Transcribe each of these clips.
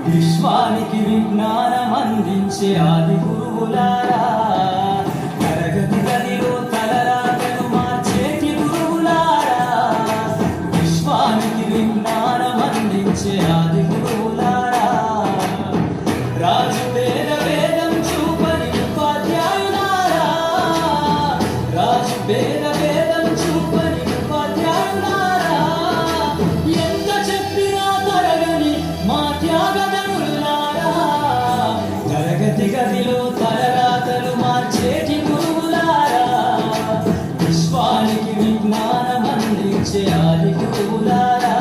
విశ్వానికి విజ్ఞానం అందించే ఆది గురువులారా, తరగతి గదిలో తలరాతను మార్చేటి గురువులారా, విశ్వానికి విజ్ఞానం అందించే ఆది గురువులారా, రాజు వేదం చూపని ఉపాధ్యాయులారా, రాజు వేదం చూపని ఉపాధ్యాయులారా, ఎంత చెప్పినా తరగని మా త్యాగదనులారా, తరగతి గదిలో తలరాతలు మార్చేటి గురువులారా, విశ్వానికి విజ్ఞానం అందించే ఆది గురువులారా.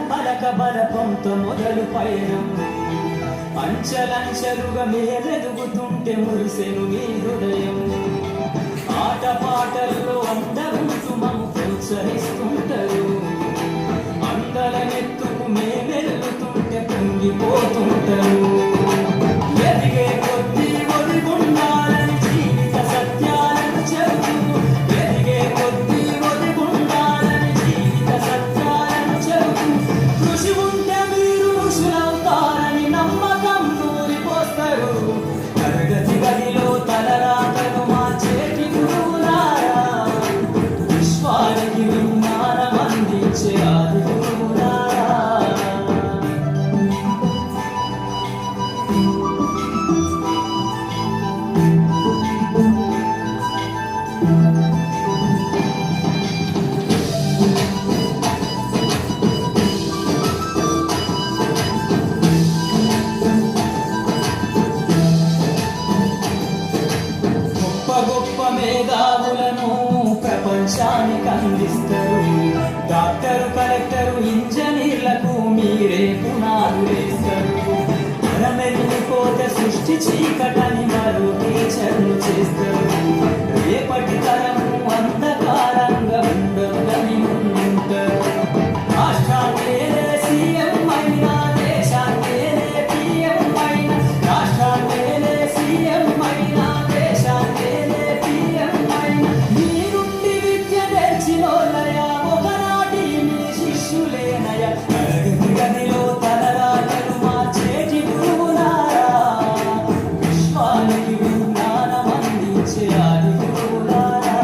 పలక బలపంతో మొదలు పయనం, అంచలంచలుగా మేలెదుగుతుంటే మురిసెను మీ హృదయం, ఆట పాటల్లో అందరుంటూ మమ్ము ప్రోత్సహిస్తుంటారు, అందలనెత్తుకు మేమెల్లుతుంటే పొంగిపోతుంటారు, ఎదిగే కొద్దీ ఒదిగుండాలని జీవిత సత్యాలను చెబుతూ, ఎదిగే కొద్దీ ఒదిగుండాలని జీవిత సత్యాలను చెబుతూ, కృషి ఉంటే మీరు ఋషులవుతారని నమ్మకం నూరిపోస్తారు, తరగతి గదిలో తలరాతను మార్చేటి గురువులారా, విశ్వానికి విజ్ఞానం అందించే ఆది గురువులారా. గొప్ప మేధావులను ప్రపంచానికి అందిస్తారు, డాక్టరు కలెక్టరు ఇంజనీర్లకు మీరే పునాదులేస్తారు, మనమెల్లిపోతే సృష్టి చీకటని మరో టీచర్లు చేస్తారు, రేపటి తరము అంధకారంగా ఉండదని ముందుంటారు, రాష్ట్రాన్నేలే సీఎం అయినా దేశాన్నేలే పిఎం అయినా, రాష్ట్రాన్నేలే సీఎం అయినా దేశాన్నేలే పిఎం అయినా, మీ నుండి విద్య నేర్చినోళ్ళయా ఒకనాటి మీ శిష్యులేనయా, తరగతి గదిలో తలరాతలు మార్చేటి గురువులారా, విశ్వానికి విజ్ఞానం అందించే ఆది గురువులారా.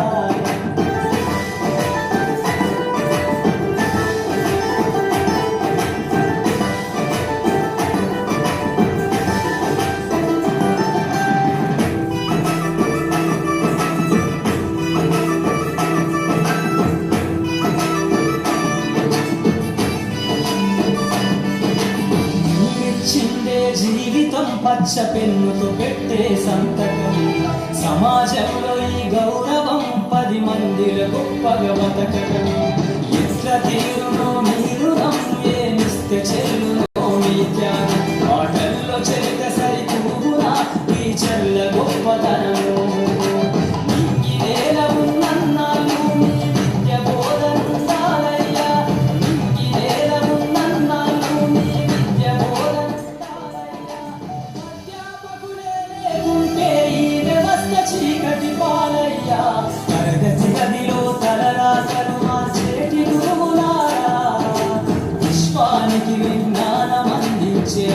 మీరిచ్చిందే జీవితం పచ్చ పెన్నుతో పెట్టే సంతకం, సమాజంలో ఈ గౌరవం 10 మందిలో గొప్పగా బతకడం, ఎట్లా తీరునో మీరు ఏమిస్తే చెల్లునో మీ త్యాగం, ఆటల్లో చెరిత సరితూగునా టీచర్ల గొప్పతనము, ఇంగినేల ఉన్నన్నాళ్ళు మీ విద్య బోధనుండాలయ్యా, ఇంగినేల ఉన్నన్నాళ్ళు మీ విద్య బోధనుండాలయ్యా, అధ్యాపకులే లేకుంటే ఈ వ్యవస్థ చీకటి పాలయ్యా, తరగతి గదిలో తలరాతలు మార్చేటి గురువులారా, విశ్వానికి విజ్ఞానం అందించే